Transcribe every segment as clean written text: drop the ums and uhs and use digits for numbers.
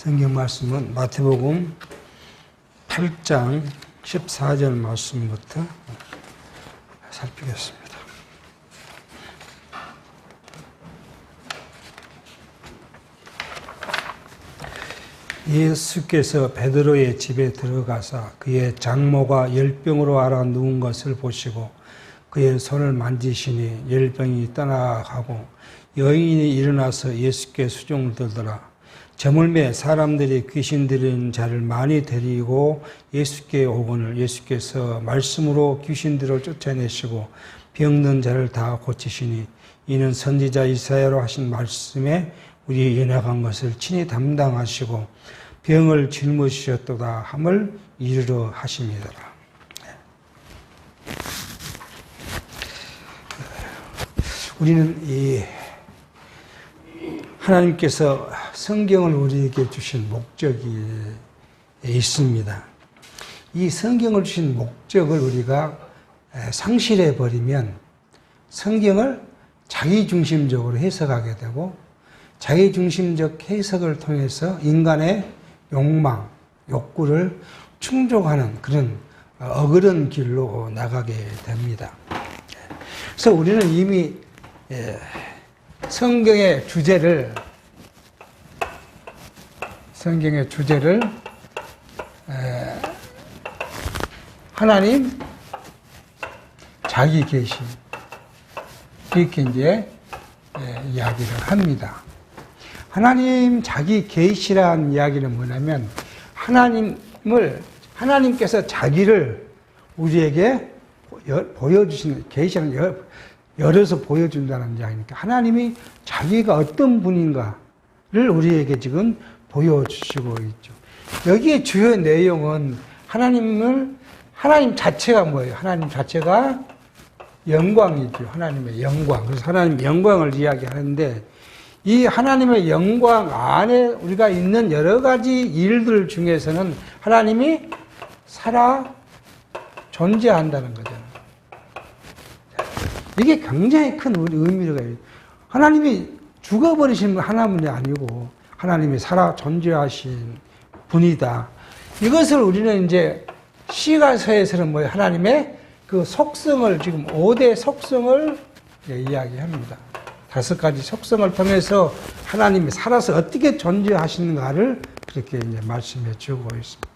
성경 말씀은 마태복음 8장 14절 말씀부터 살피겠습니다. 예수께서 베드로의 집에 들어가사 그의 장모가 열병으로 앓아 누운 것을 보시고 그의 손을 만지시니 열병이 떠나가고 여인이 일어나서 예수께 수종을 들더라. 저물매 사람들이 귀신 들린 자를 많이 데리고 예수께 오거늘 예수께서 말씀으로 귀신들을 쫓아내시고 병든 자를 다 고치시니 이는 선지자 이사야로 하신 말씀에 우리 연약한 것을 친히 담당하시고 병을 짊으시셨도다 함을 이루려 하심이더라. 우리는 이 하나님께서 성경을 우리에게 주신 목적이 있습니다. 이 성경을 주신 목적을 우리가 상실해 버리면 성경을 자기중심적으로 해석하게 되고 자기중심적 해석을 통해서 인간의 욕망, 욕구를 충족하는 그런 어그런 길로 나가게 됩니다. 그래서 우리는 이미 성경의 주제를 하나님 자기 계심 이렇게 이제 이야기를 합니다. 하나님 자기 계시라는 이야기는 뭐냐면 하나님께서 자기를 우리에게 보여주시는 계시는 열어서 보여준다는 이야기니까 하나님이 자기가 어떤 분인가를 우리에게 지금 보여주시고 있죠. 여기에 주요 내용은 하나님 자체가 뭐예요? 하나님 자체가 영광이죠. 하나님의 영광. 그래서 하나님의 영광을 이야기하는데 이 하나님의 영광 안에 우리가 있는 여러 가지 일들 중에서는 하나님이 살아 존재한다는 거잖아요. 이게 굉장히 큰 의미가 있어요. 하나님이 죽어버리신 하나님이 아니고 하나님이 살아 존재하신 분이다. 이것을 우리는 이제 시가서에서는 뭐예요? 하나님의 그 속성을 지금 5대 속성을 이야기합니다. 5가지 속성을 통해서 하나님이 살아서 어떻게 존재하시는가를 그렇게 이제 말씀해 주고 있습니다.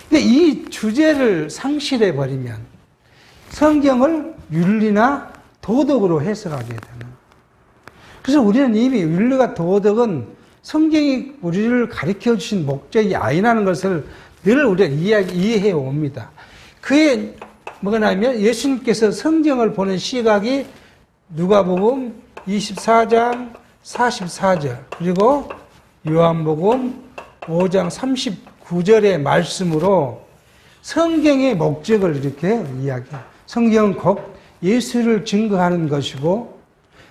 근데 이 주제를 상실해 버리면 성경을 윤리나 도덕으로 해석하게 되는. 그래서 우리는 이미 윤리가 도덕은 성경이 우리를 가르쳐 주신 목적이 아니라는 것을 늘 우리가 이해해 옵니다. 그게 뭐냐면 예수님께서 성경을 보는 시각이 누가복음 24장 44절 그리고 요한복음 5장 39절의 말씀으로 성경의 목적을 이렇게 이야기해요. 성경은 곧 예수를 증거하는 것이고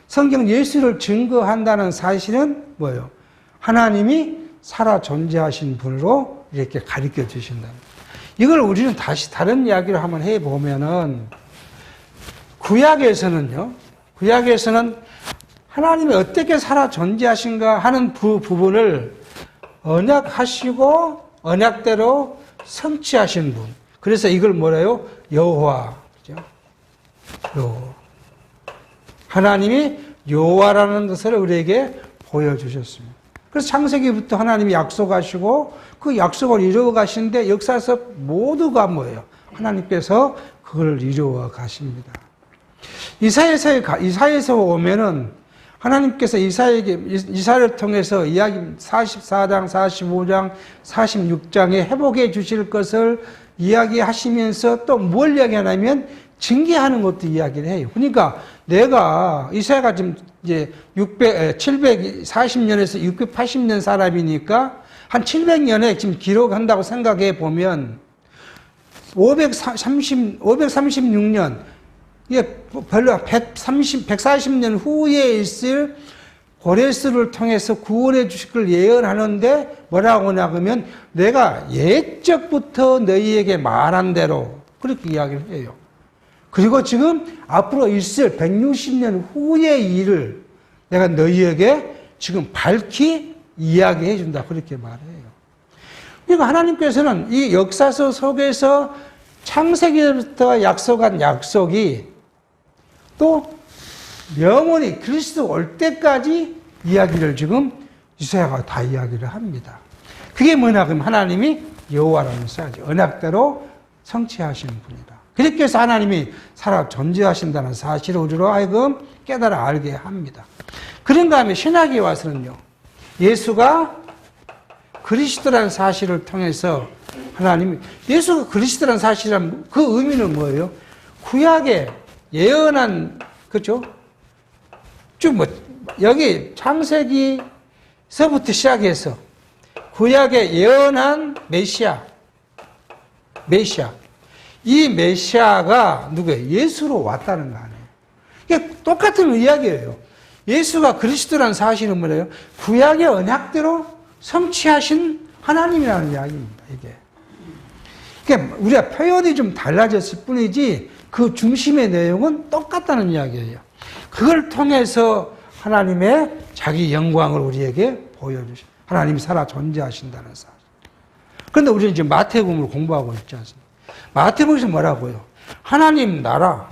성경 예수를 증거한다는 사실은 뭐예요? 하나님이 살아 존재하신 분으로 이렇게 가르쳐 주신다. 이걸 우리는 다시 다른 이야기를 한번 해보면은 구약에서는 하나님이 어떻게 살아 존재하신가 하는 부분을 언약하시고 언약대로 성취하신 분. 그래서 이걸 뭐래요? 여호와. 그죠? 하나님이 여호와라는 것을 우리에게 보여주셨습니다. 그래서 창세기부터 하나님이 약속하시고 그 약속을 이루어 가시는데 역사에서 모두가 뭐예요? 하나님께서 그걸 이루어 가십니다. 이사야에서 오면은 하나님께서 이사야를 통해서 이야기 44장, 45장, 46장에 회복해 주실 것을 이야기하시면서 또 뭘 이야기하냐면 징계하는 것도 이야기를 해요. 그러니까 내가 이사야가 지금 이제 740년에서 680년 사람이니까 한 700년에 지금 기록한다고 생각해 보면 536년 이게 별로 140년 후에 있을 고레스를 통해서 구원해 주실 걸 예언하는데 뭐라고 하냐 그러면 내가 옛적부터 너희에게 말한 대로 그렇게 이야기를 해요. 그리고 지금 앞으로 있을 160년 후의 일을 내가 너희에게 지금 밝히 이야기해 준다. 그렇게 말해요. 그러니까 하나님께서는 이 역사서 속에서 창세기부터 약속한 약속이 또 영원히 그리스도 올 때까지 이야기를 지금 이사야가 다 이야기를 합니다. 그게 뭐냐? 그럼 하나님이 여호와라는 써야지. 언약대로 성취하시는 분이다. 그렇게 해서 하나님이 살아 존재하신다는 사실을 우리로 하여금 깨달아 알게 합니다. 그런가 하면 신학에 와서는요, 예수가 그리스도라는 사실을 통해서 하나님이, 예수가 그리스도라는 사실이란 그 의미는 뭐예요? 구약에 예언한, 그죠? 쭉 여기 창세기서부터 시작해서 구약에 예언한 메시아. 이 메시아가 누구예요? 예수로 왔다는 거 아니에요. 이게 똑같은 이야기예요. 예수가 그리스도라는 사실은 뭐예요? 구약의 언약대로 성취하신 하나님이라는 이야기입니다, 이게. 그러니까 우리가 표현이 좀 달라졌을 뿐이지 그 중심의 내용은 똑같다는 이야기예요. 그걸 통해서 하나님의 자기 영광을 우리에게 보여주시고 하나님이 살아 존재하신다는 사실. 그런데 우리는 지금 마태복음을 공부하고 있지 않습니까? 마태복음에서 뭐라고요? 하나님 나라,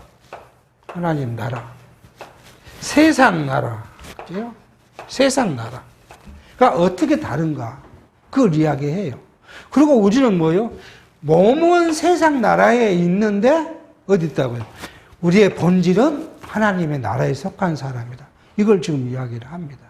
세상 나라, 그죠? 세상 나라. 그러니까 어떻게 다른가? 그걸 이야기해요. 그리고 우리는 뭐예요? 몸은 세상 나라에 있는데 어디 있다고요? 우리의 본질은 하나님의 나라에 속한 사람이다. 이걸 지금 이야기를 합니다.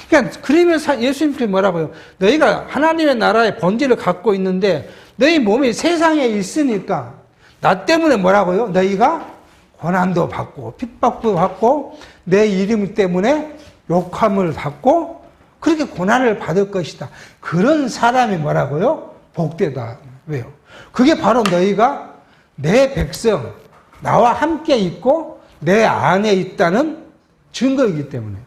그러니까 그러면서 예수님께서 뭐라고요? 너희가 하나님의 나라의 본질을 갖고 있는데 너희 몸이 세상에 있으니까 나 때문에 뭐라고요? 너희가 고난도 받고 핍박도 받고 내 이름 때문에 욕함을 받고 그렇게 고난을 받을 것이다. 그런 사람이 뭐라고요? 복되다. 왜요? 그게 바로 너희가 내 백성, 나와 함께 있고 내 안에 있다는 증거이기 때문에.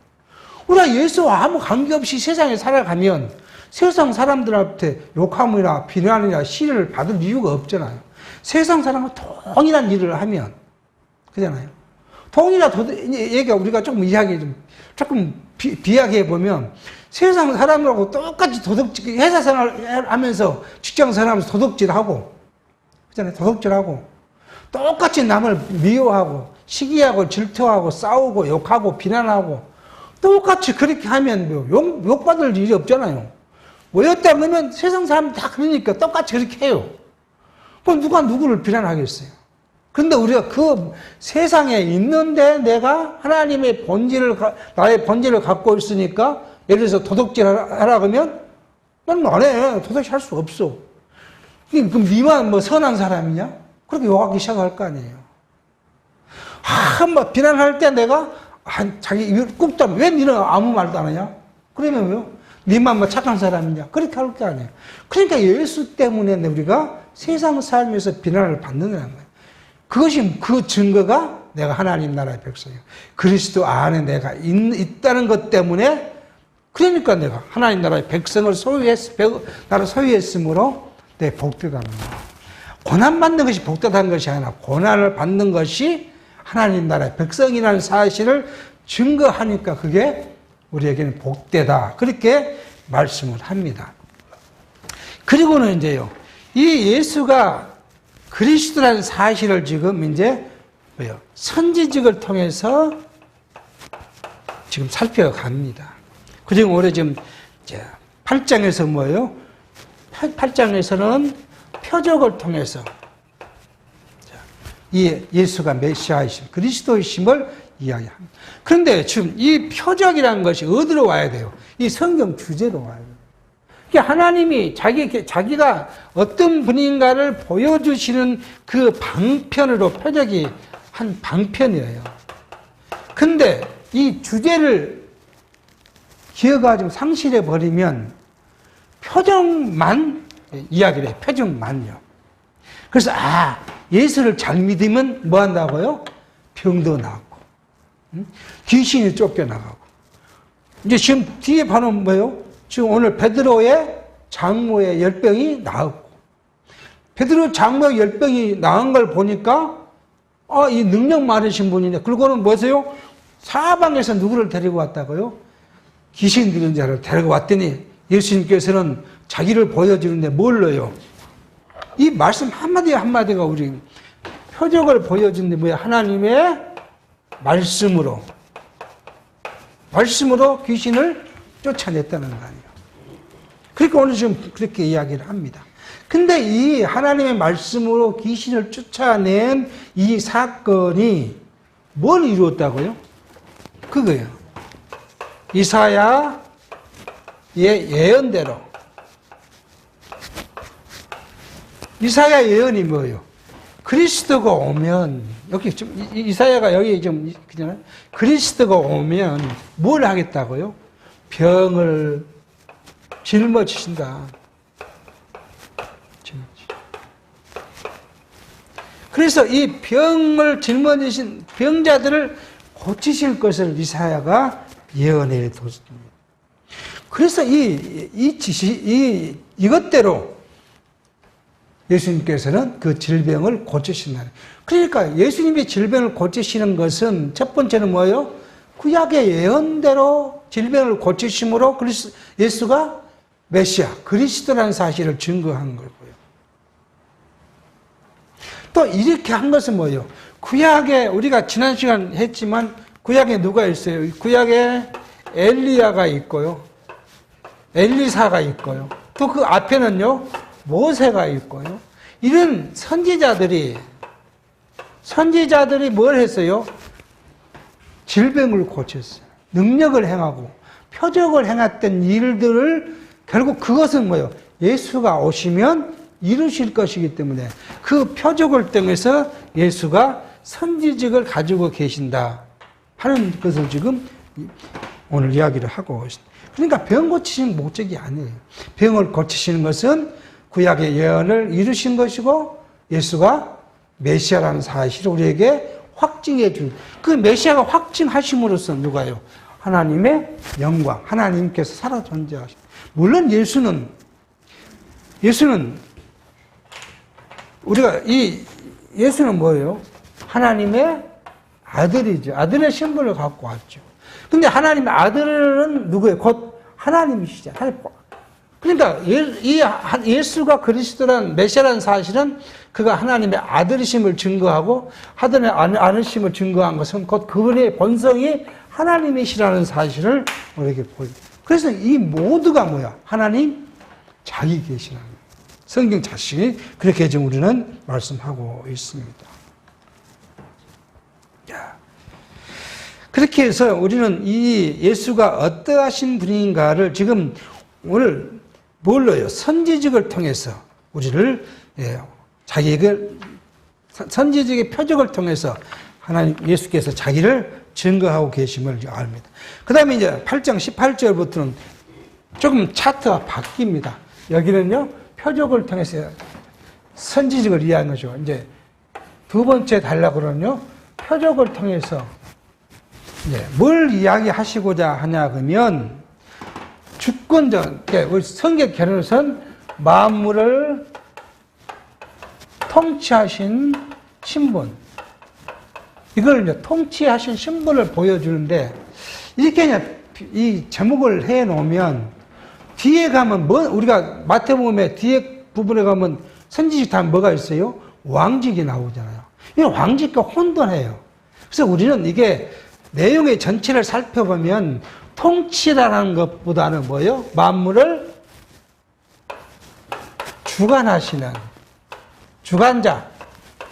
우리가 예수와 아무 관계없이 세상에 살아가면 세상 사람들한테 욕함이나 비난이나 시를 받을 이유가 없잖아요. 세상 사람과 동일한 일을 하면, 그잖아요. 얘기가 우리가 조금 조금 비하게 보면 세상 사람들하고 똑같이 회사 생활 하면서 직장 생활하면서 도둑질하고, 그잖아요. 도둑질하고, 똑같이 남을 미워하고, 시기하고, 질투하고, 싸우고, 욕하고, 비난하고, 똑같이 그렇게 하면 욕받을 일이 없잖아요. 왜였다 그러면 세상 사람들 다 그러니까 똑같이 그렇게 해요. 그럼 누가 누구를 비난하겠어요? 그런데 우리가 그 세상에 있는데 내가 하나님의 나의 본질을 갖고 있으니까 예를 들어서 도둑질 하라 그러면 난 안 해. 도둑질 할 수 없어. 그럼 니만 뭐 선한 사람이냐? 그렇게 욕하기 시작할 거 아니에요. 뭐 비난할 때 내가 자기 굽다 왜 니는 아무 말도 안 하냐? 그러면 왜요? 니만 뭐 착한 사람이냐? 그렇게 할 게 아니에요. 그러니까 예수 때문에 우리가 세상 삶에서 비난을 받는다는 거예요. 그것이 그 증거가 내가 하나님 나라의 백성이에요. 그리스도 안에 내가 있다는 것 때문에 그러니까 내가 하나님 나라의 백성을 나를 소유했으므로 내 복되다는 거예요. 고난받는 것이 복되다는 것이 아니라 고난을 받는 것이 하나님 나라의 백성이라는 사실을 증거하니까 그게 우리에게는 복되다. 그렇게 말씀을 합니다. 그리고는 이제요, 이 예수가 그리스도라는 사실을 지금 이제 뭐요? 선지직을 통해서 지금 살펴갑니다. 그리고 올해 지금 8장에서 뭐예요? 8장에서는 표적을 통해서 이 예수가 메시아이심, 그리스도이심을 이야기합니다. 그런데 지금 이 표적이라는 것이 어디로 와야 돼요? 이 성경 주제로 와야 돼요. 그러니까 하나님이 자기가 어떤 분인가를 보여주시는 그 방편으로 표적이 한 방편이에요. 근데 이 주제를 기어가지고 상실해버리면 표적만 이야기를 해요. 표적만요. 그래서 예수를 잘 믿으면 뭐 한다고요? 병도 낫고 귀신이 쫓겨나가고. 이제 지금 뒤에 봐는 뭐예요? 지금 오늘 베드로의 장모의 열병이 나았고, 베드로 장모의 열병이 나은 걸 보니까 이 능력 많으신 분이네. 그리고는 뭐세요? 사방에서 누구를 데리고 왔다고요? 귀신 들린 자를 데리고 왔더니 예수님께서는 자기를 보여주는데 뭘 넣어요? 이 말씀 한마디 한마디가 우리 표적을 보여주는데 뭐야? 하나님의 말씀으로 귀신을 쫓아냈다는 거 아니에요. 그러니까 오늘 지금 그렇게 이야기를 합니다. 근데 이 하나님의 말씀으로 귀신을 쫓아낸 이 사건이 뭘 이루었다고요? 그거예요. 이사야의 예언대로. 이사야 예언이 뭐예요? 그리스도가 오면, 여기 좀, 이사야가 여기 좀, 그잖아요. 그리스도가 오면 뭘 하겠다고요? 병을 짊어지신다. 그래서 이 병을 짊어지신 병자들을 고치실 것을 이사야가 예언해 뒀습니다. 그래서 이것대로 예수님께서는 그 질병을 고치신다. 그러니까 예수님이 질병을 고치시는 것은 첫 번째는 뭐예요? 구약의 예언대로 질병을 고치심으로 예수가 메시아, 그리스도라는 사실을 증거한 거고요. 또 이렇게 한 것은 뭐예요? 구약에 우리가 지난 시간 했지만 구약에 누가 있어요? 구약에 엘리야가 있고요. 엘리사가 있고요. 또 그 앞에는요. 모세가 있고요. 이런 선지자들이 뭘 했어요? 질병을 고쳤어요. 능력을 행하고 표적을 행했던 일들을 결국 그것은 뭐예요? 예수가 오시면 이루실 것이기 때문에 그 표적을 통해서 예수가 선지직을 가지고 계신다 하는 것을 지금 오늘 이야기를 하고 있습니다. 그러니까 병 고치시는 목적이 아니에요. 병을 고치시는 것은 구약의 예언을 이루신 것이고 예수가 메시아라는 사실을 우리에게 확증해 준, 그 메시아가 확증하심으로써 누가요? 하나님의 영광, 하나님께서 살아 존재하십니다. 물론 예수는 우리가 예수는 뭐예요? 하나님의 아들이죠. 아들의 신분을 갖고 왔죠. 근데 하나님의 아들은 누구예요? 곧 하나님이시잖아요. 그러니까 예수가 그리스도란 메시아라는 사실은 그가 하나님의 아들이심을 증거하고 하나님의 아들이심을 증거한 것은 곧 그분의 본성이 하나님이시라는 사실을 우리에게 보여요. 그래서 이 모두가 뭐야? 하나님 자기 계시라는 거예요. 성경 자신이 그렇게 지금 우리는 말씀하고 있습니다. 그렇게 해서 우리는 이 예수가 어떠하신 분인가를 지금 오늘 뭘로요? 선지직을 통해서 우리를 자기에게 선지직의 표적을 통해서 하나님 예수께서 자기를 증거하고 계심을 압니다. 그 다음에 이제 8장 18절부터는 조금 차트가 바뀝니다. 여기는요, 표적을 통해서 선지직을 이해하는 거죠. 이제 두 번째 단락으로는요, 표적을 통해서 뭘 이야기하시고자 하냐 그러면 주권자, 우리 성경 개론에서는 만물을 통치하신 신분, 이걸 이제 통치하신 신분을 보여주는데 이렇게 그냥 이 제목을 해 놓으면 뒤에 가면 우리가 마태복음의 뒤에 부분에 가면 선지직 다음 뭐가 있어요? 왕직이 나오잖아요. 이 왕직과 혼돈해요. 그래서 우리는 이게 내용의 전체를 살펴보면 통치라는 것보다는 뭐예요? 만물을 주관하시는 주관자.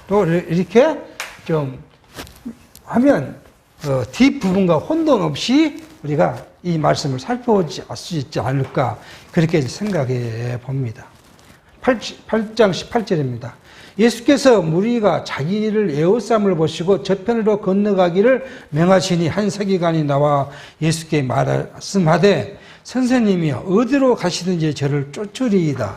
또 이렇게 좀 하면 뒷부분과 혼돈 없이 우리가 이 말씀을 살펴볼 수 있지 않을까 그렇게 생각해 봅니다. 8장 18절입니다. 예수께서 무리가 자기를 에워싸움을 보시고 저편으로 건너가기를 명하시니 한 서기관이 나와 예수께 말씀하되 선생님이여 어디로 가시든지 저를 쫓으리이다.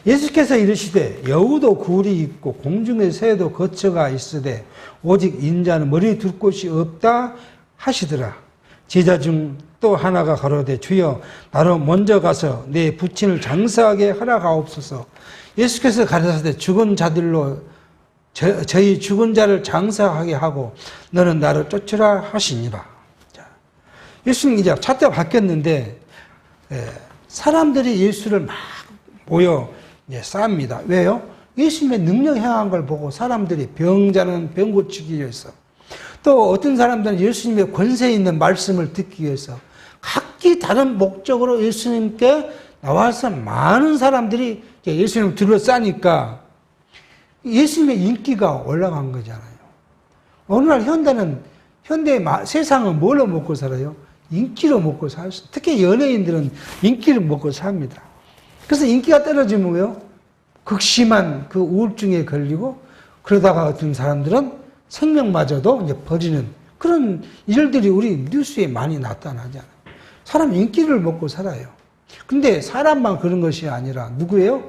예수께서 이르시되 여우도 굴이 있고 공중의 새도 거처가 있으되 오직 인자는 머리 둘 곳이 없다 하시더라. 제자 중 또 하나가 가로되 주여 나로 먼저 가서 내 부친을 장사하게 허락하옵소서. 예수께서 가르치되 죽은 자들로 저희 죽은 자를 장사하게 하고 너는 나를 쫓으라 하시니라. 자, 예수님 이제 차트가 바뀌었는데, 사람들이 예수를 막 모여 이제 쌓습니다. 왜요? 예수님의 능력 행한 걸 보고 사람들이 병자는 병 고치기 위해서, 또 어떤 사람들은 예수님의 권세 있는 말씀을 듣기 위해서 각기 다른 목적으로 예수님께 나와서 많은 사람들이 예수님을 둘러싸니까 예수님의 인기가 올라간 거잖아요. 오늘날 현대 세상은 뭘로 먹고 살아요? 인기로 먹고 살수. 특히 연예인들은 인기를 먹고 삽니다. 그래서 인기가 떨어지면 뭐요? 극심한 그 우울증에 걸리고, 그러다가 어떤 사람들은 생명마저도 이제 버리는 그런 일들이 우리 뉴스에 많이 나타나잖아요. 사람 인기를 먹고 살아요. 근데 사람만 그런 것이 아니라 누구예요?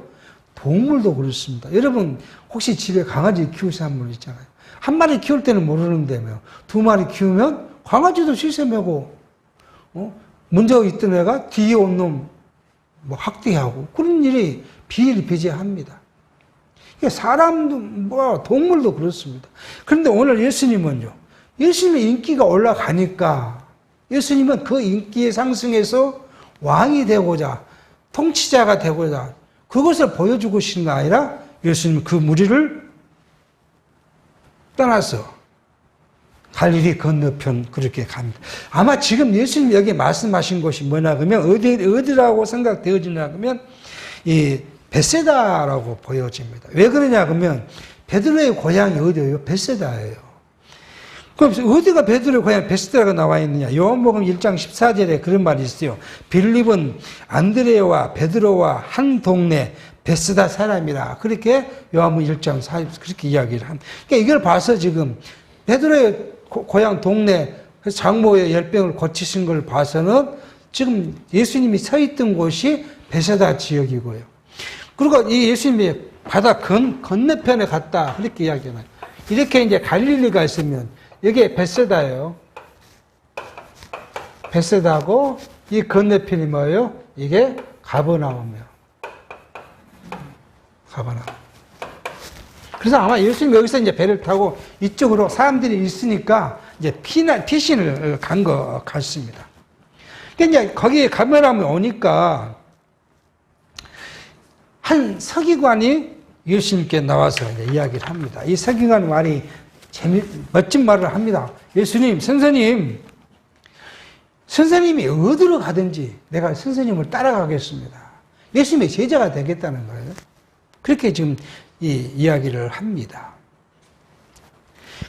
동물도 그렇습니다. 여러분 혹시 집에 강아지 키우시는 분 있잖아요. 한 마리 키울 때는 모르는데요. 두 마리 키우면 강아지도 시샘하고, 먼저 있던 애가 뒤에 온 놈 학대하고 그런 일이 비일비재합니다. 사람도 동물도 그렇습니다. 그런데 오늘 예수님은요, 예수님의 인기가 올라가니까 예수님은 그 인기에 상승해서 왕이 되고자, 통치자가 되고자 그것을 보여주고 싶은 게 아니라 예수님은 그 무리를 떠나서 갈릴리 건너편 그렇게 갑니다. 아마 지금 예수님 여기 말씀하신 곳이 뭐냐 그러면 어디라고 생각되어지냐 그러면 이 벳세다라고 보여집니다. 왜 그러냐 그러면 베드로의 고향이 어디예요? 벳세다예요. 그럼 어디가 베드로의 고향 벳세다가 나와 있느냐? 요한복음 1장 14절에 그런 말이 있어요. 빌립은 안드레와 베드로와 한 동네 벳세다 사람이라. 그렇게 요한복음 1장 4절 그렇게 이야기를 합니다. 그러니까 이걸 봐서 지금 베드로의 고향 동네 장모의 열병을 고치신 걸 봐서는 지금 예수님이 서 있던 곳이 벳세다 지역이고요. 그리고 이 예수님이 바다 건너편에 갔다 그렇게 이야기해요. 이렇게 이제 갈릴리가 있으면 여기에 벳세다예요. 벳세다고 이 건너편이 뭐예요? 이게 가버나움이에요. 가버나움. 그래서 아마 예수님 여기서 이제 배를 타고 이쪽으로 사람들이 있으니까 이제 피신을 간 것 같습니다. 그러니까 이제 거기에 가버나움에 오니까 한 서기관이 예수님께 나와서 이제 이야기를 합니다. 이 서기관 말이 멋진 말을 합니다. 예수님, 선생님이 어디로 가든지 내가 선생님을 따라가겠습니다. 예수님의 제자가 되겠다는 거예요. 그렇게 지금 이 이야기를 합니다.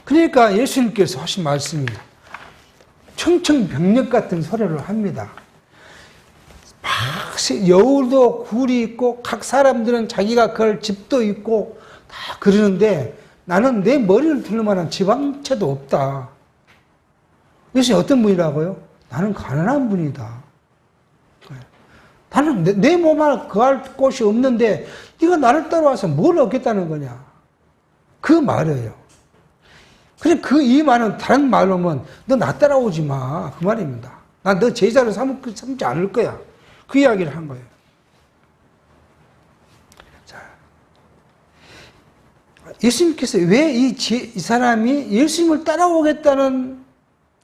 그러니까 예수님께서 하신 말씀이 청청병력 같은 소리를 합니다. 막 여울도 굴이 있고 각 사람들은 자기가 걸 집도 있고 다 그러는데 나는 내 머리를 둘 만한 집 한 채도 없다. 예수님 어떤 분이라고요? 나는 가난한 분이다. 나는 내 몸을 거할 곳이 없는데 네가 나를 따라와서 뭘 얻겠다는 거냐. 그 말이에요. 그냥 이 말은 다른 말로 하면 너 나 따라오지 마. 그 말입니다. 난 너 제자로 삼지 않을 거야. 그 이야기를 한 거예요. 자, 예수님께서 왜 이 사람이 예수님을 따라오겠다는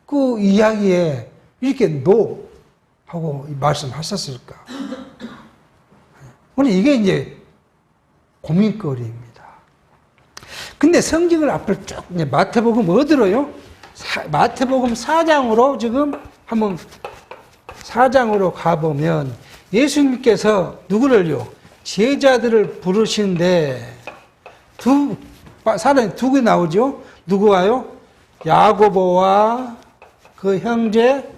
그 이야기에 이렇게 노 하고 말씀하셨을까? 오늘 이게 이제 고민거리입니다. 근데 성경을 앞을 쭉 마태복음 어디로요? 마태복음 4장으로 지금 한번 4장으로 가보면 예수님께서 누구를요? 제자들을 부르시는데 사람이 두 개 나오죠? 누구와요? 야고보와 그 형제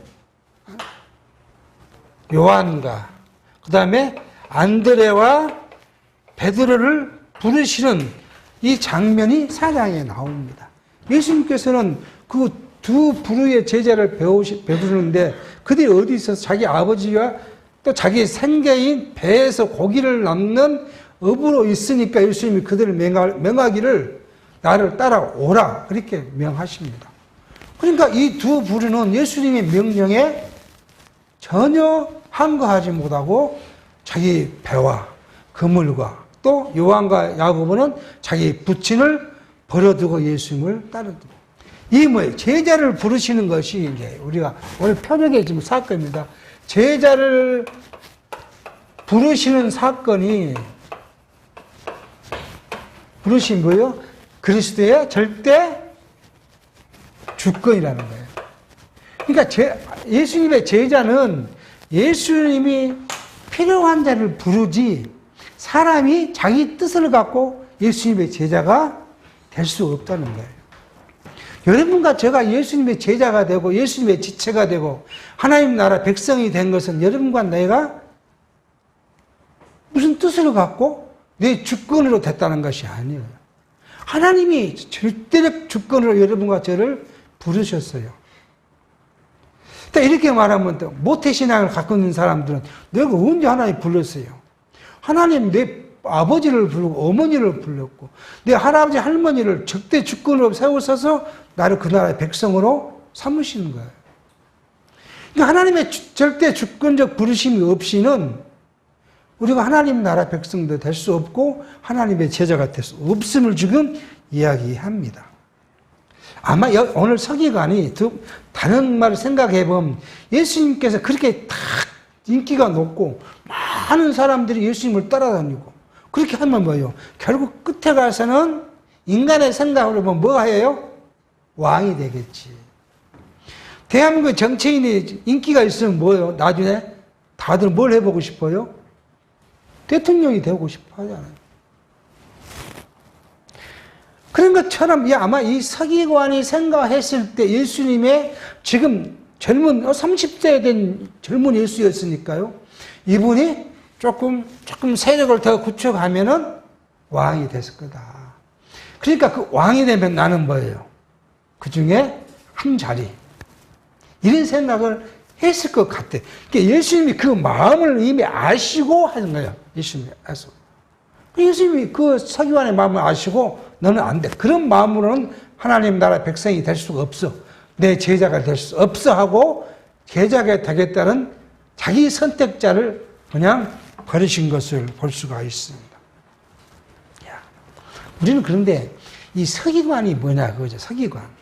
요한과 그 다음에 안드레와 베드로를 부르시는 이 장면이 4장에 나옵니다. 예수님께서는 그 두 부류의 제자를 배부르는데 그들이 어디 있어서 자기 아버지와 또 자기 생계인 배에서 고기를 남는 업으로 있으니까 예수님이 그들을 명하기를 나를 따라오라 그렇게 명하십니다. 그러니까 이 두 부류는 예수님의 명령에 전혀 항거하지 못하고 자기 배와 그물과 또 요한과 야고보는 자기 부친을 버려두고 예수님을 따르고 이 뭐예요? 제자를 부르시는 것이 이제 우리가 오늘 표적의 지금 사건입니다. 제자를 부르시는 사건이 부르신 뭐예요? 그리스도의 절대 주권이라는 거예요. 그러니까 예수님의 제자는 예수님이 필요한 자를 부르지 사람이 자기 뜻을 갖고 예수님의 제자가 될 수 없다는 거예요. 여러분과 제가 예수님의 제자가 되고 예수님의 지체가 되고 하나님 나라 백성이 된 것은 여러분과 내가 무슨 뜻을 갖고 내 주권으로 됐다는 것이 아니에요. 하나님이 절대적 주권으로 여러분과 저를 부르셨어요. 이렇게 말하면 또 모태신앙을 갖고 있는 사람들은 내가 언제 하나님 불렀어요? 하나님 내 아버지를 부르고 어머니를 불렀고 내 할아버지 할머니를 절대 주권으로 세우셔서 나를 그 나라의 백성으로 삼으시는 거예요. 그러니까 하나님의 절대 주권적 부르심이 없이는 우리가 하나님 나라 백성도 될 수 없고 하나님의 제자가 될 수 없음을 지금 이야기합니다. 아마 오늘 서기관이 다른 말을 생각해 보면 예수님께서 그렇게 딱 인기가 높고 많은 사람들이 예수님을 따라다니고 그렇게 하면 뭐예요? 결국 끝에 가서는 인간의 생각으로 보면 뭐가 해요? 왕이 되겠지. 대한민국 정치인이 인기가 있으면 뭐예요? 나중에 다들 뭘 해보고 싶어요? 대통령이 되고 싶어 하잖아요. 그런 것처럼 아마 이 서기관이 생각했을 때 예수님의 지금 젊은 30세 된 젊은 예수였으니까요. 이분이 조금 세력을 더 구축하면은 왕이 됐을 거다. 그러니까 그 왕이 되면 나는 뭐예요? 그 중에 한 자리. 이런 생각을 했을 것 같아. 그러니까 예수님이 그 마음을 이미 아시고 하는 거예요. 예수님이 아시고. 예수님이 그 서기관의 마음을 아시고 너는 안 돼. 그런 마음으로는 하나님 나라 백성이 될 수가 없어. 내 제자가 될 수 없어 하고 제자가 되겠다는 자기 선택자를 그냥 버리신 것을 볼 수가 있습니다. 우리는 그런데 이 서기관이 뭐냐 그거죠. 서기관.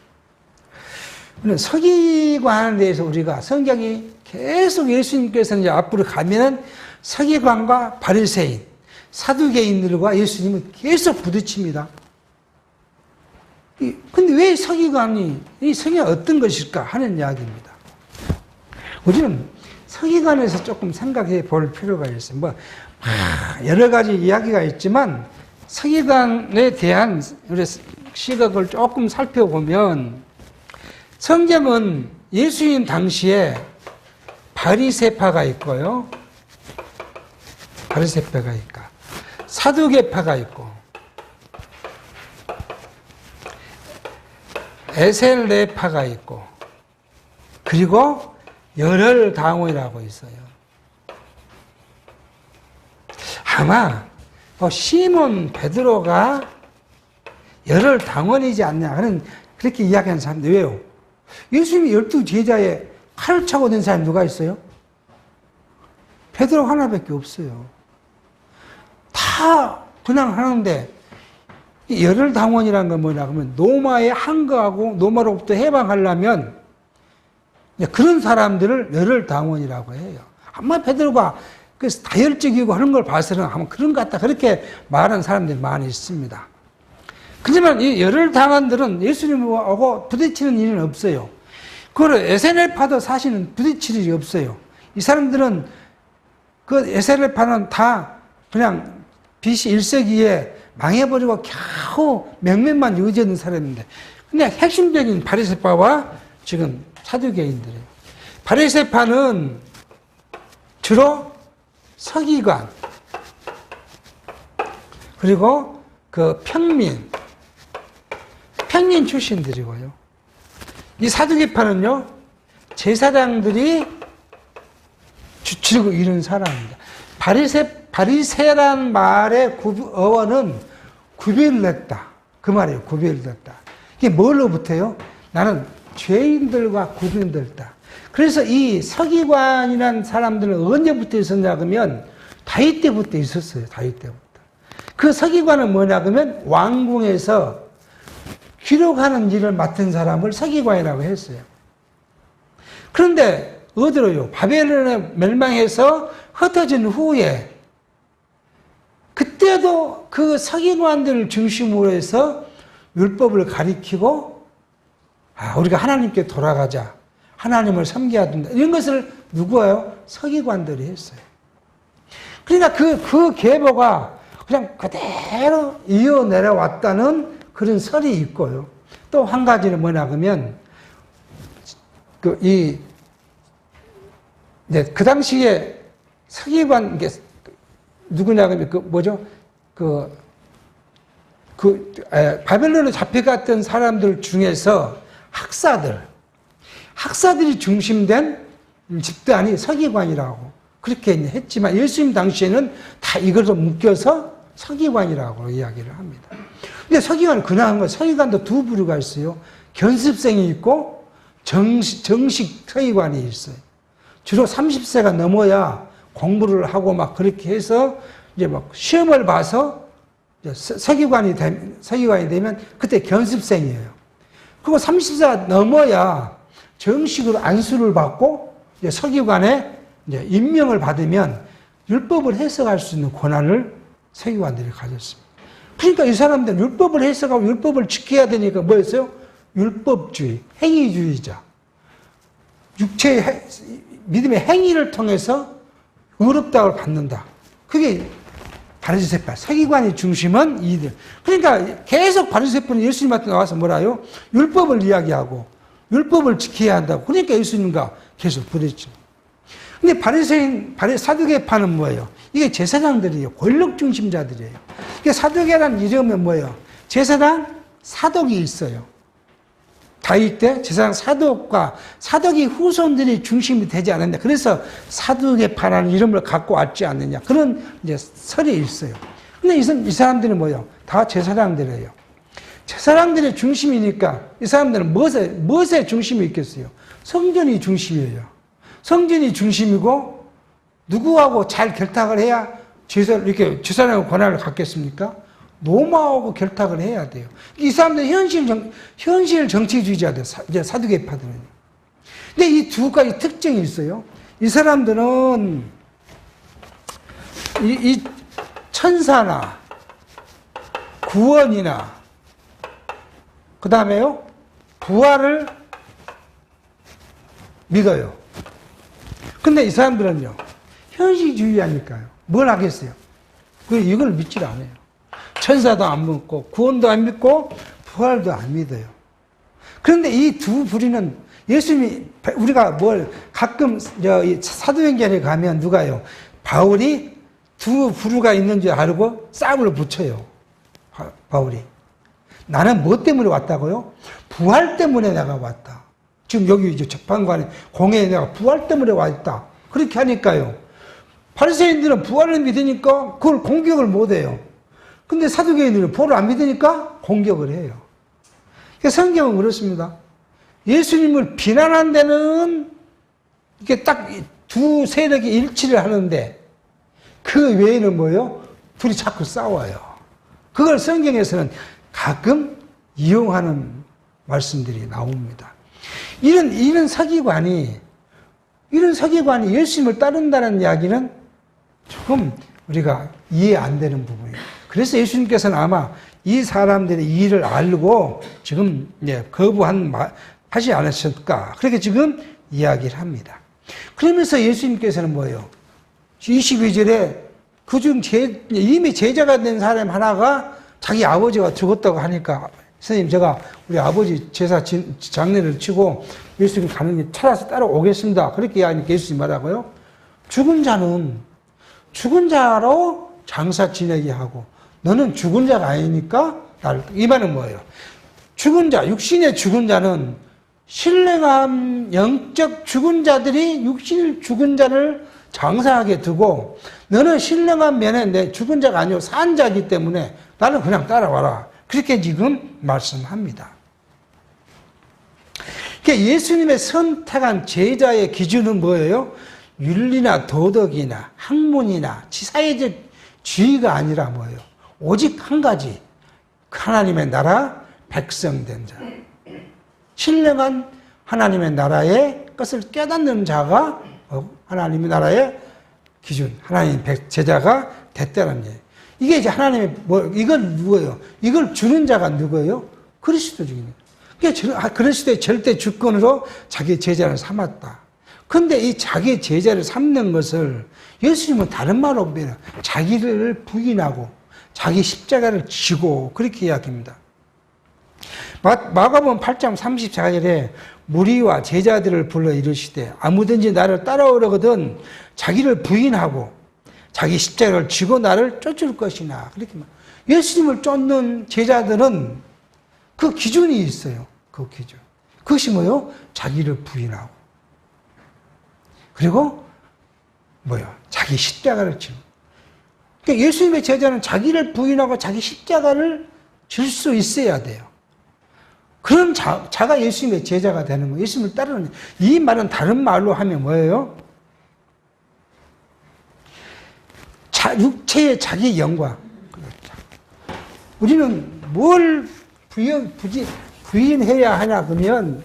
서기관에 대해서 우리가 성경이 계속 예수님께서는 이제 앞으로 가면은 서기관과 바리새인, 사두개인들과 예수님은 계속 부딪힙니다. 근데 왜 서기관이, 이 서기관이 어떤 것일까 하는 이야기입니다. 우리는 서기관에서 조금 생각해 볼 필요가 있어요. 여러 가지 이야기가 있지만 서기관에 대한 우리 시각을 조금 살펴보면 성경은 예수님 당시에 바리새파가 있고요. 바리새파가 있고 사두개파가 있고 에셀레파가 있고 그리고 열혈당원이라고 있어요. 아마 시몬 베드로가 열혈당원이지 않냐 하는 그렇게 이야기하는 사람들. 왜요? 예수님이 12제자에 칼을 차고 된 사람이 누가 있어요? 베드로 하나밖에 없어요. 다 그냥 하는데 열혈당원이라는 건 뭐냐 하면 노마에 항거하고 노마로부터 해방하려면 그런 사람들을 열혈당원이라고 해요. 아마 베드로가 그래서 다혈적이고 하는 걸 봐서는 아마 그런 것 같다 그렇게 말하는 사람들이 많이 있습니다. 하지만 이 열혈당원들은 예수님하고 부딪히는 일은 없어요. 그리고 에셀레파도 사실은 부딪힐 일이 없어요. 이 사람들은 그 에셀레파는 다 그냥 BC 1세기에 망해버리고 겨우 몇몇만 유지하는 사람인데 그냥 핵심적인 바리새파와 지금 사두개인들이에요. 바리새파는 주로 서기관 그리고 그 평민 출신들이고요. 이 사두개파는요 제사장들이 주치고 이런 사람입니다. 바리새란 말의 어원은 구별됐다. 그 말이에요. 구별됐다. 이게 뭘로부터요? 나는 죄인들과 구별됐다. 그래서 이 서기관이라는 사람들은 언제부터 있었냐 그러면 다윗 때부터 있었어요. 다윗 때부터. 그 서기관은 뭐냐 그러면 왕궁에서 기록하는 일을 맡은 사람을 서기관이라고 했어요. 그런데 어디로요? 바벨론에 멸망해서 흩어진 후에 그때도 그 서기관들을 중심으로 해서 율법을 가리키고 우리가 하나님께 돌아가자. 하나님을 섬겨야 된다. 이런 것을 누구예요? 서기관들이 했어요. 그러니까 그 계보가 그냥 그대로 이어 내려왔다는 그런 설이 있고요. 또 한 가지는 뭐냐 그러면 그 당시에 서기관 누구냐 그러면 바벨론에 잡혀갔던 사람들 중에서 학사들이 중심된 집단이 서기관이라고 그렇게 했지만 예수님 당시에는 다 이걸 좀 묶여서 서기관이라고 이야기를 합니다. 근데 서기관은 그냥 한 거, 서기관도 두 부류가 있어요. 견습생이 있고 정식 서기관이 있어요. 주로 30세가 넘어야 공부를 하고 막 그렇게 해서 이제 막 시험을 봐서 서기관이 되면 그때 견습생이에요. 그리고 30세가 넘어야 정식으로 안수를 받고 이제 서기관에 이제 임명을 받으면 율법을 해석할 수 있는 권한을 서기관들이 가졌습니다. 그러니까 이 사람들은 율법을 해석하고 율법을 지켜야 되니까 뭐였어요? 율법주의, 행위주의자. 육체의 믿음의 행위를 통해서 의롭다고 받는다. 그게 바리새파, 서기관의 중심은 이들. 그러니까 계속 바리새파는 예수님한테 나와서 뭐라요? 율법을 이야기하고 율법을 지켜야 한다고. 그러니까 예수님과 계속 부딪혀. 근데 사두개파는 뭐예요? 이게 제사장들이에요. 권력 중심자들이에요. 이게 사두개라는 이름은 뭐예요? 제사장 사독이 있어요. 다윗 때 제사장 사독이 후손들이 중심이 되지 않았냐. 그래서 사두개파라는 이름을 갖고 왔지 않느냐. 그런 이제 설이 있어요. 근데 이 사람들은 뭐예요? 다 제사장들이에요. 제사장들의 중심이니까 이 사람들은 무엇에 중심이 있겠어요? 성전이 중심이에요. 성전이 중심이고 누구하고 잘 결탁을 해야 제사장의 권한을 갖겠습니까? 로마하고 결탁을 해야 돼요. 이 사람들은 현실 정치주의자들, 이제 사두개파들은. 근데 이 두 가지 특징이 있어요. 이 사람들은 이 천사나 구원이나 그 다음에요 부활을 믿어요. 근데 이 사람들은요 현실주의하니까요 뭘 하겠어요? 이걸 믿질 않아요. 천사도 안 믿고 구원도 안 믿고 부활도 안 믿어요. 그런데 이 두 부류는 예수님이 우리가 가끔 사도행전에 가면 누가요? 바울이 두 부류가 있는 줄 알고 싸움을 붙여요. 바울이. 나는 뭐 때문에 왔다고요? 부활 때문에 내가 왔다. 지금 여기 이제 재판관에 공회에 내가 부활 때문에 왔다. 그렇게 하니까요. 바리새인들은 부활을 믿으니까 그걸 공격을 못 해요. 근데 사두개인들은 부활을 안 믿으니까 공격을 해요. 그러니까 성경은 그렇습니다. 예수님을 비난한 데는 이게 딱 두 세력이 일치를 하는데 그 외에는 뭐예요? 둘이 자꾸 싸워요. 그걸 성경에서는 가끔 이용하는 말씀들이 나옵니다. 이런 서기관이 예수님을 따른다는 이야기는 조금 우리가 이해 안 되는 부분이에요. 그래서 예수님께서는 아마 이 사람들의 일을 알고 지금 하지 않으셨을까. 그렇게 지금 이야기를 합니다. 그러면서 예수님께서는 뭐예요? 22절에 그중 이미 제자가 된 사람 하나가 자기 아버지가 죽었다고 하니까 선생님 제가 우리 아버지 제사 장례를 치고 예수님 가는 길 찾아서 따라오겠습니다. 그렇게 하니까 예수님 뭐라고요? 죽은 자로 장사 지내게 하고 너는 죽은 자가 아니니까 이 말은 뭐예요? 죽은 자, 육신의 죽은 자는 신령한 영적 죽은 자들이 육신 죽은 자를 장사하게 두고 너는 신령한 면에 내 죽은 자가 아니고 산 자이기 때문에 나는 그냥 따라와라. 그렇게 지금 말씀합니다. 그러니까 예수님의 선택한 제자의 기준은 뭐예요? 윤리나 도덕이나 학문이나 사회적 지위가 아니라 뭐예요? 오직 한 가지. 하나님의 나라, 백성 된 자. 신령한 하나님의 나라의 것을 깨닫는 자가 하나님의 나라의 기준, 하나님 제자가 됐다는 얘기예요. 이게 이제 하나님의 이걸 누구예요? 이걸 주는 자가 누구예요? 그리스도입니다. 그러니까 그리스도의 절대 주권으로 자기 제자를 삼았다. 그런데 이 자기 제자를 삼는 것을 예수님은 다른 말로 보면 자기를 부인하고 자기 십자가를 지고 그렇게 이야기합니다. 마가복음 8장 34절에 무리와 제자들을 불러 이르시되 아무든지 나를 따라오려거든 자기를 부인하고 자기 십자가를 지고 나를 쫓을 것이나 그렇게 말. 예수님을 쫓는 제자들은 그 기준이 있어요. 그 기준. 그것이 뭐요? 자기를 부인하고 그리고 뭐요? 자기 십자가를 지고. 그러니까 예수님의 제자는 자기를 부인하고 자기 십자가를 질 수 있어야 돼요. 그런 자가 예수님의 제자가 되는 거예요. 예수님을 따르는. 이 말은 다른 말로 하면 뭐예요? 육체의 자기 영광. 우리는 뭘 부인해야 하냐 그러면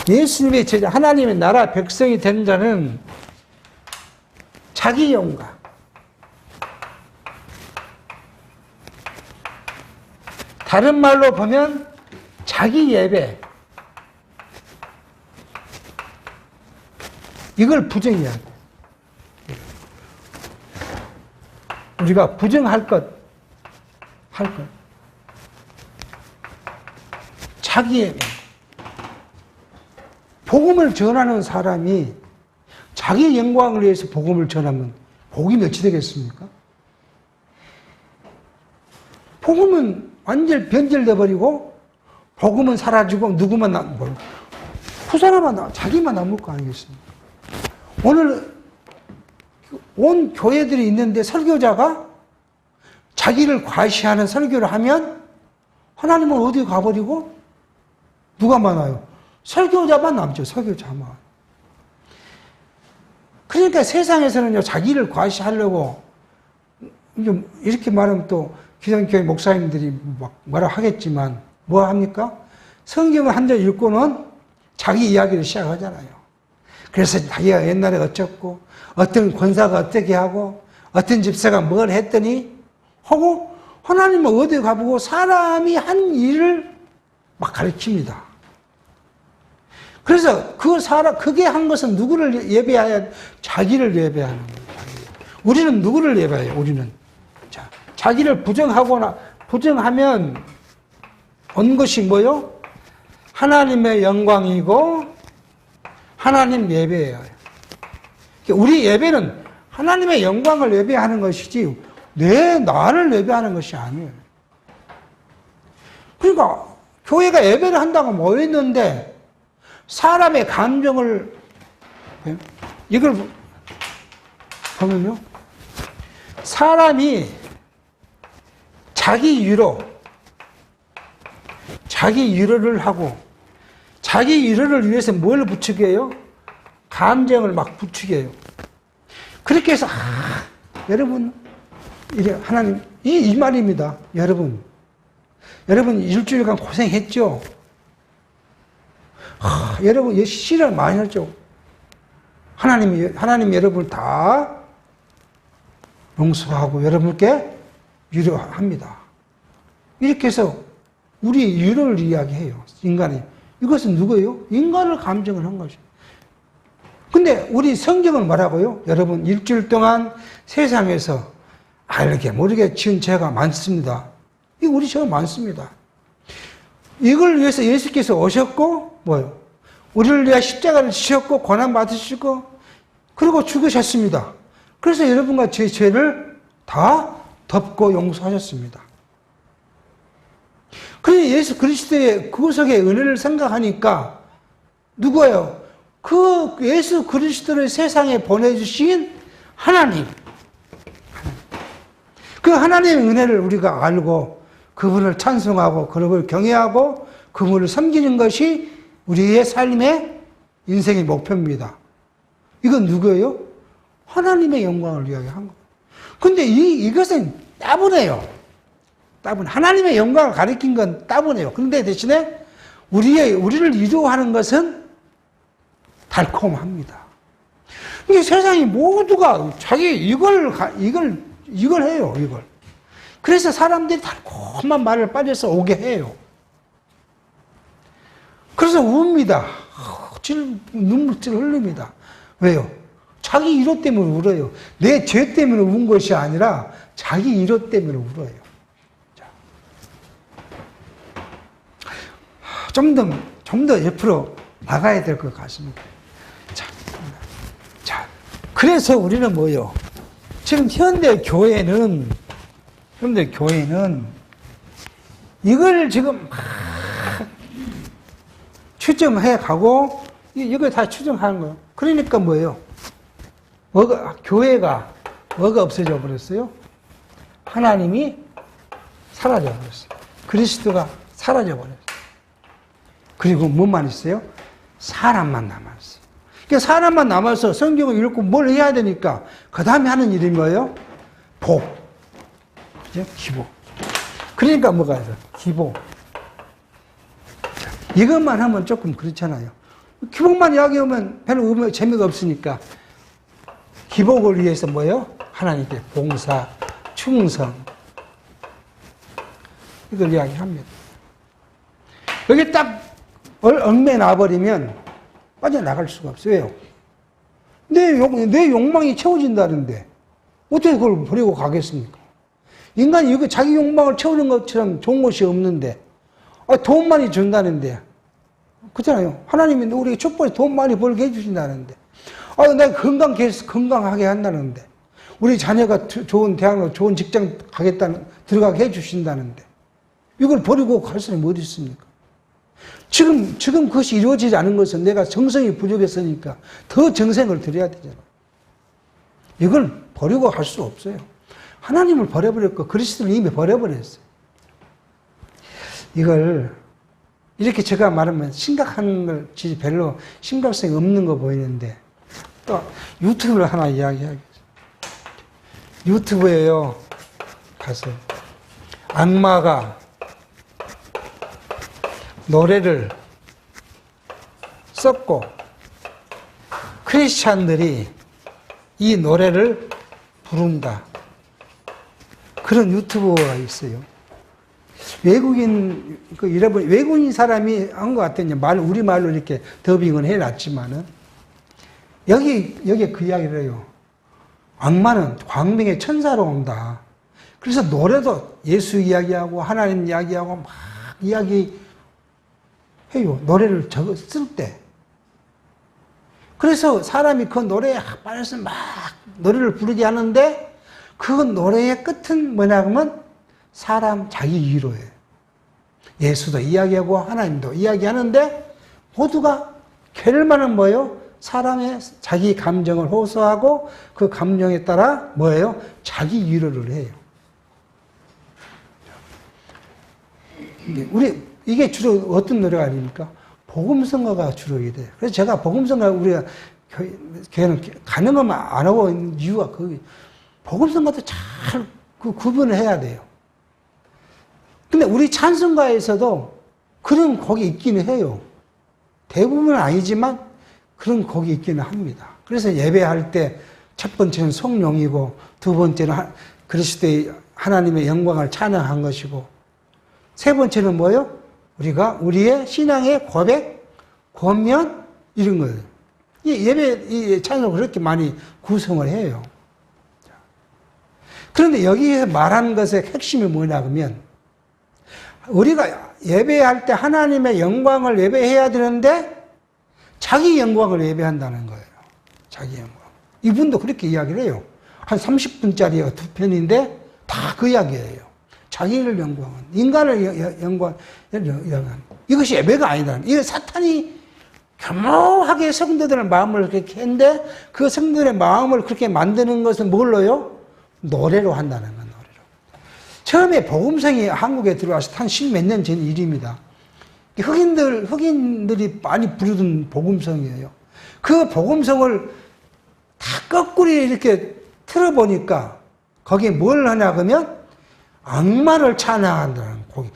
예수님의 제자, 하나님의 나라 백성이 된 자는 자기 영광. 다른 말로 보면 자기 예배. 이걸 부정해야 돼. 우리가 부정할 것, 자기 예배. 복음을 전하는 사람이 자기 영광을 위해서 복음을 전하면 복이 몇이 되겠습니까? 복음은 완전 변절돼 버리고 복음은 사라지고 누구만 그 사람만 자기만 남을 거 아니겠습니까? 오늘 온 교회들이 있는데 설교자가 자기를 과시하는 설교를 하면 하나님은 어디 가버리고 누가 많아요? 설교자만 남죠. 설교자만. 그러니까 세상에서는요 자기를 과시하려고 이렇게 말하면 또 기성교회 목사님들이 막 뭐라 하겠지만 뭐 합니까? 성경을 한 절 읽고는 자기 이야기를 시작하잖아요. 그래서 자기가 옛날에 어쩌고 어떤 권사가 어떻게 하고 어떤 집사가 뭘 했더니 하고 하나님은 어디 가보고 사람이 한 일을 막 가르칩니다. 그래서 그게 한 것은 누구를 예배해야 자기를 예배하는 거예요. 우리는 누구를 예배해요? 우리는 자기를 부정하면 온 것이 뭐요? 하나님의 영광이고 하나님 예배예요. 우리 예배는 하나님의 영광을 예배하는 것이지 내 나를 예배하는 것이 아니에요. 그러니까 교회가 예배를 한다고 모였는데 사람의 감정을 이걸 보면요 사람이 자기 위로를 하고 자기 위로를 위해서 뭘 부추겨요? 감정을 막 부추겨요. 그렇게 해서 여러분 이래 하나님 이 말입니다. 여러분 일주일간 고생했죠. 여러분 시련을 많이 했죠. 하나님 여러분을 다 용서하고 여러분께 위로합니다. 이렇게 해서 우리 위로를 이야기해요. 인간이. 이것은 누구예요? 인간을 감정을 한 것이에요. 근데 우리 성경은 뭐라고요? 여러분 일주일 동안 세상에서 알게 모르게 지은 죄가 많습니다. 이거 우리 죄가 많습니다. 이걸 위해서 예수께서 오셨고 뭐요? 우리를 위해 십자가를 지셨고 고난 받으시고 그리고 죽으셨습니다. 그래서 여러분과 제 죄를 다 덮고 용서하셨습니다. 그래서 예수 그리스도의 구속의 은혜를 생각하니까 누구예요? 그 예수 그리스도를 세상에 보내주신 하나님. 그 하나님의 은혜를 우리가 알고 그분을 찬송하고 그분을 경외하고 그분을 섬기는 것이 우리의 삶의 인생의 목표입니다. 이건 누구예요? 하나님의 영광을 이야기한 거예요. 근데 이것은 따분해요. 따분. 하나님의 영광을 가리킨 건 따분해요. 그런데 대신에 우리를 위로하는 것은 달콤합니다. 이게 세상이 모두가 자기 이걸 해요, 이걸. 그래서 사람들이 달콤한 말을 빠져서 오게 해요. 그래서 웁니다. 눈물을 흘립니다. 왜요? 자기 위로 때문에 울어요. 내 죄 때문에 운 것이 아니라 자기 위로 때문에 울어요. 좀 더 옆으로 나가야 될 것 같습니다. 자, 그래서 우리는 뭐요? 지금 현대 교회는 이걸 지금 막 추정해 가고, 이걸 다 추정하는 거예요. 그러니까 뭐예요? 교회가 뭐가 없어져 버렸어요? 하나님이 사라져 버렸어요. 그리스도가 사라져 버렸어요. 그리고 뭐만 있어요? 사람만 남았어요. 그러니까 사람만 남아서 성경을 읽고 뭘 해야 되니까 그 다음에 하는 일이 뭐예요? 복. 그죠? 기복. 그러니까 뭐가 있어요? 기복. 이것만 하면 조금 그렇잖아요. 기복만 이야기하면 별로 재미가 없으니까 기복을 위해서 뭐예요? 하나님께 봉사, 충성. 이걸 이야기합니다. 여기 딱 얽매 놔버리면 빠져나갈 수가 없어요. 내 욕망이 채워진다는데 어떻게 그걸 버리고 가겠습니까? 인간이 이거 자기 욕망을 채우는 것처럼 좋은 것이 없는데, 돈 많이 준다는데, 그렇잖아요. 하나님이 우리에게 축복해 돈 많이 벌게 해주신다는데, 내가 건강하게 한다는데, 우리 자녀가 좋은 대학로, 좋은 직장 들어가게 해주신다는데, 이걸 버리고 갈 사람이 어디 있습니까? 지금 그것이 이루어지지 않은 것은 내가 정성이 부족했으니까 더 정성을 들여야 되잖아요. 이걸 버리고 갈 수 없어요. 하나님을 버려버렸고 그리스도를 이미 버려버렸어요. 이걸 이렇게 제가 말하면 심각한 걸 별로 심각성이 없는 거 보이는데, 또 유튜브를 하나 이야기하겠습니다. 유튜브에요 가서 악마가 노래를 썼고 크리스찬들이 이 노래를 부른다. 그런 유튜버가 있어요. 외국인 사람이 한 것 같아요. 우리말로 이렇게 더빙을 해놨지만은, 여기에 그 이야기를 해요. 악마는 광명의 천사로 온다. 그래서 노래도 예수 이야기하고 하나님 이야기하고 막 이야기해요. 노래를 쓸 때. 그래서 사람이 그 노래에 빠져서 막 노래를 부르게 하는데, 그 노래의 끝은 뭐냐 하면 사람 자기 위로예요. 예수도 이야기하고 하나님도 이야기하는데 모두가 결말은 뭐예요? 사람의 자기 감정을 호소하고 그 감정에 따라 뭐예요? 자기 위로를 해요. 이게 주로 어떤 노래가 아닙니까? 복음성가가 주로 이래요. 그래서 제가 복음성가 우리가 교회는 가는 것만 안 하고 있는 이유가 복음성가도 잘 구분을 해야 돼요. 근데 우리 찬송가에서도 그런 곡이 있기는 해요. 대부분은 아니지만 그런 곡이 있기는 합니다. 그래서 예배할 때 첫 번째는 성령이고, 두 번째는 그리스도의 하나님의 영광을 찬양한 것이고, 세 번째는 뭐예요? 우리의 신앙의 고백, 권면, 이런 거예요. 이 찬송을 그렇게 많이 구성을 해요. 그런데 여기에 말하는 것의 핵심이 뭐냐 그러면, 우리가 예배할 때 하나님의 영광을 예배해야 되는데 자기 영광을 예배한다는 거예요. 자기 영광. 이분도 그렇게 이야기를 해요. 한 30분짜리 두 편인데 다 그 이야기예요. 자기를 영광은, 인간을 영광. 이것이 예배가 아니다. 이게 사탄이 교묘하게 성도들의 마음을 그렇게 했는데, 그 성도들의 마음을 그렇게 만드는 것은 뭘로요? 노래로 한다는 거예요. 노래로. 처음에 복음성이 한국에 들어와서 한 10몇 년 전 일입니다. 흑인들이 많이 부르던 복음성이에요. 그 복음성을 다 거꾸로 이렇게 틀어보니까 거기에 뭘 하냐 그러면 악마를 찬양한다는 곡이.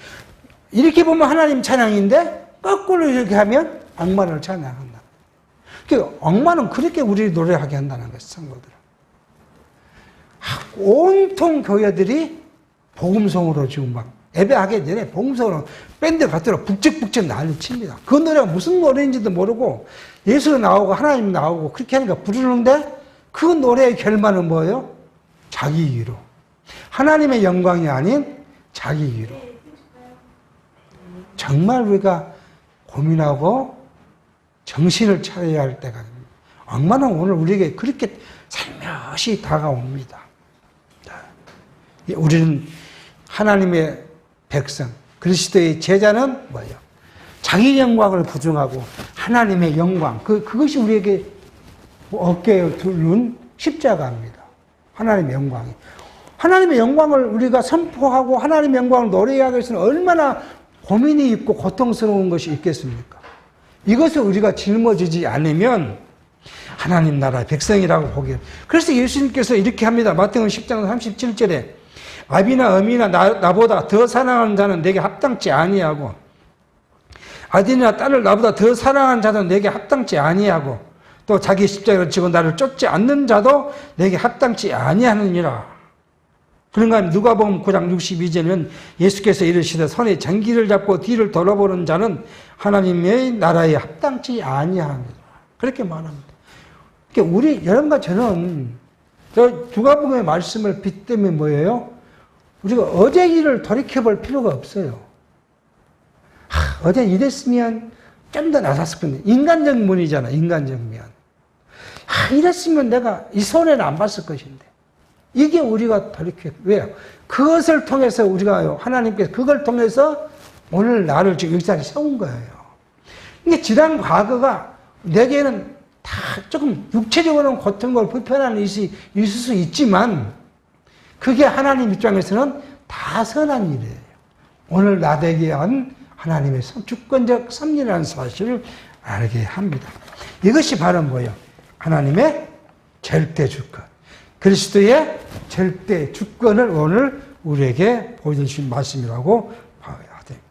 이렇게 보면 하나님 찬양인데 거꾸로 이렇게 하면 악마를 찬양한다. 악마는 그렇게 우리를 노래하게 한다는 거예요, 성도들. 온통 교회들이 복음성으로 지금 막 예배하게 되네. 복음성으로 밴드 갖다가 북적북적 난리 칩니다. 그 노래가 무슨 노래인지도 모르고 예수 나오고 하나님 나오고 그렇게 하니까 부르는데 그 노래의 결말은 뭐예요? 자기 위로. 하나님의 영광이 아닌 자기 위로. 정말 우리가 고민하고 정신을 차려야 할 때가 됩니다. 악마는 오늘 우리에게 그렇게 살며시 다가옵니다. 우리는 하나님의 백성, 그리스도의 제자는 뭐예요? 자기 영광을 부정하고 하나님의 영광, 그것이 우리에게 어깨에 두는 십자가입니다. 하나님의 영광이. 하나님의 영광을 우리가 선포하고 하나님의 영광을 노래하기 위해서는 얼마나 고민이 있고 고통스러운 것이 있겠습니까? 이것을 우리가 짊어지지 않으면 하나님 나라의 백성이라고 보기에. 그래서 예수님께서 이렇게 합니다. 마태복음 10장 37절에 아비나 어미나 나보다 더 사랑하는 자는 내게 합당치 아니하고 아들이나 딸을 나보다 더 사랑하는 자는 내게 합당치 아니하고 또 자기 십자가를 지고 나를 쫓지 않는 자도 내게 합당치 아니하느니라. 그런가 하면 누가복음 9장 62절은 예수께서 이르시되 손에 장기를 잡고 뒤를 돌아보는 자는 하나님의 나라에 합당치 아니합니다. 그렇게 말합니다. 그러니까 우리 여러분과 저는 저 누가복음의 말씀을 빗대면 뭐예요? 우리가 어제 일을 돌이켜볼 필요가 없어요. 어제 이랬으면 좀 더 나섰을 건데 인간적 면이잖아. 인간적 면. 이랬으면 내가 이 손해는 안 봤을 것인데 이게 우리가 돌이켜. 왜요? 그것을 통해서 우리가 하나님께서 그걸 통해서 오늘 나를 지금 여기까지 세운 거예요. 근데 지난 과거가 내게는 다 조금 육체적으로는 고통과 불편한 일이 있을 수 있지만 그게 하나님 입장에서는 다 선한 일이에요. 오늘 나되게 한 하나님의 주권적 섭리라는 사실을 알게 합니다. 이것이 바로 뭐예요? 하나님의 절대 주권. 그리스도의 절대 주권을 오늘 우리에게 보여주신 말씀이라고 봐야 됩니다.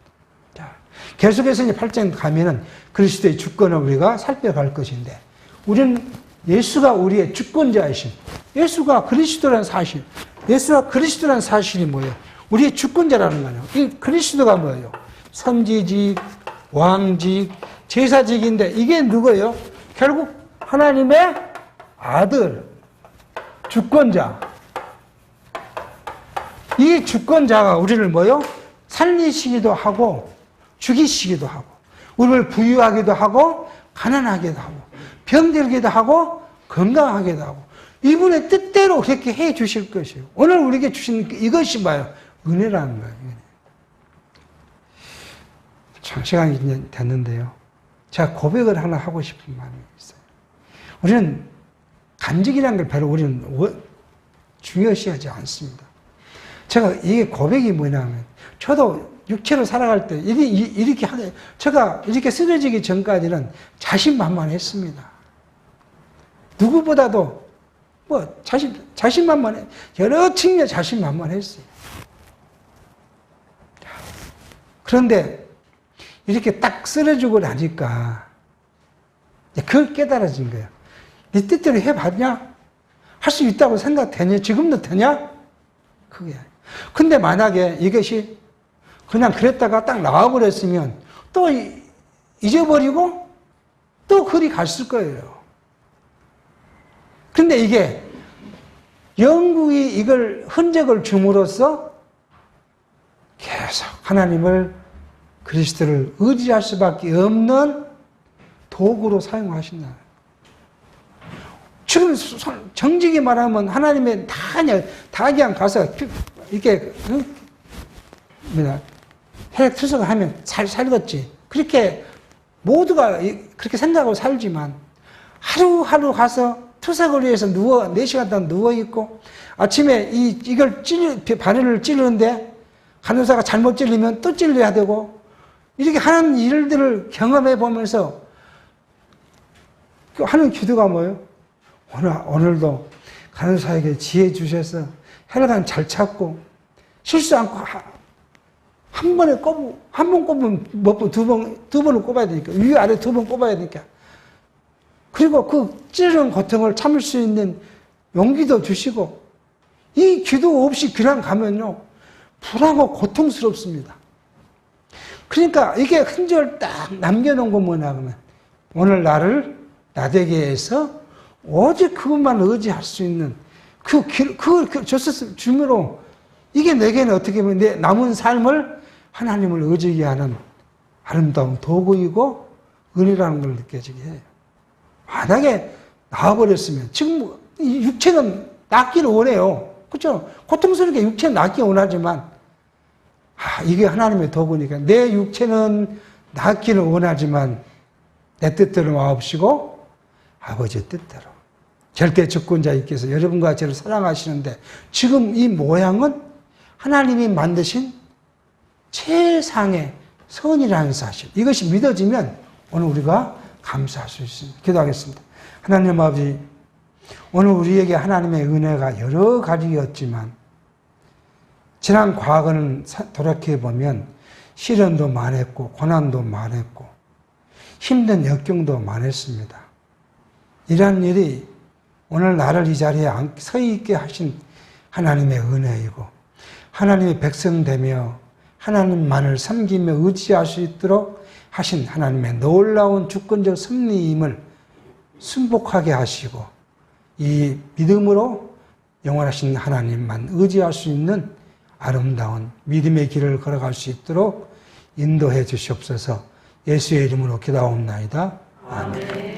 자, 계속해서 이제 8장 가면은 그리스도의 주권을 우리가 살펴갈 것인데, 우리는 예수가 우리의 주권자이신, 예수가 그리스도라는 사실, 예수가 그리스도라는 사실이 뭐예요? 우리의 주권자라는 거예요. 이 그리스도가 뭐예요? 선지직, 왕직, 제사직인데 이게 누구예요? 결국 하나님의 아들, 주권자. 이 주권자가 우리를 뭐요? 살리시기도 하고 죽이시기도 하고 우리를 부유하기도 하고 가난하기도 하고 병들기도 하고 건강하기도 하고 이분의 뜻대로 그렇게 해 주실 것이에요. 오늘 우리에게 주신 이것이 뭐예요? 은혜라는 거예요. 참 시간이 됐는데요. 제가 고백을 하나 하고 싶은 마음이 있어요. 우리는 간직이라는 걸 별로 우리는 중요시하지 않습니다. 제가 이게 고백이 뭐냐면, 저도 육체로 살아갈 때 이렇게 하네. 제가 이렇게 쓰러지기 전까지는 자신만만했습니다. 누구보다도 자신만만해. 여러 측면 자신만만했어요. 그런데 이렇게 딱 쓰러지고 나니까 그걸 깨달아진 거예요. 네 뜻대로 해봤냐? 할 수 있다고 생각되냐? 지금도 되냐? 그게. 근데 만약에 이것이 그냥 그랬다가 딱 나와버렸으면 또 잊어버리고 또 그리 갔을 거예요. 근데 이게 영국이 이걸 흔적을 줌으로써 계속 하나님을, 그리스도를 의지할 수밖에 없는 도구로 사용하신다. 지금 정직히 말하면 하나님의 다 그냥 가서 이렇게 혈액 투석을 하면 살겠지. 그렇게 모두가 그렇게 생각하고 살지만 하루하루 가서 투석을 위해서 4시간 동안 누워있고 아침에 이걸 바늘을 찌르는데 간호사가 잘못 찔리면 또 찔러야 되고 이렇게 하는 일들을 경험해 보면서 하는 기도가 뭐예요? 오늘도 간호사에게 지혜 주셔서 혈관 잘 찾고 실수 않고 한 번에 한 번 꼽으면 몇 번, 두 번을 꼽아야 되니까. 위아래 두 번 꼽아야 되니까. 그리고 그 찌르는 고통을 참을 수 있는 용기도 주시고, 이 기도 없이 그냥 가면요, 불안하고 고통스럽습니다. 그러니까 이게 흔적을 딱 남겨놓은 건 뭐냐 그러면, 오늘 나를 나되게 해서 오직 그것만 의지할 수 있는 주므로 이게 내게는 어떻게 보면 내 남은 삶을 하나님을 의지하게 하는 아름다운 도구이고 은혜라는 걸 느껴지게 해요. 만약에 나와버렸으면, 지금 이 육체는 낫기를 원해요. 그렇죠? 고통스럽게 육체는 낫기 원하지만, 이게 하나님의 도구니까 내 육체는 낫기를 원하지만 내 뜻대로 마옵시고 아버지의 뜻대로. 절대 주권자이께서 여러분과 저를 사랑하시는데 지금 이 모양은 하나님이 만드신 최상의 선이라는 사실. 이것이 믿어지면 오늘 우리가 감사할 수 있습니다. 기도하겠습니다. 하나님 아버지, 오늘 우리에게 하나님의 은혜가 여러 가지였지만 지난 과거는 돌이켜보면 시련도 많았고 고난도 많았고 힘든 역경도 많았습니다. 이러한 일이 오늘 나를 이 자리에 서 있게 하신 하나님의 은혜이고 하나님의 백성되며 하나님만을 섬기며 의지할 수 있도록 하신 하나님의 놀라운 주권적 섭리임을 순복하게 하시고 이 믿음으로 영원하신 하나님만 의지할 수 있는 아름다운 믿음의 길을 걸어갈 수 있도록 인도해 주시옵소서. 예수의 이름으로 기도하옵나이다. 아멘.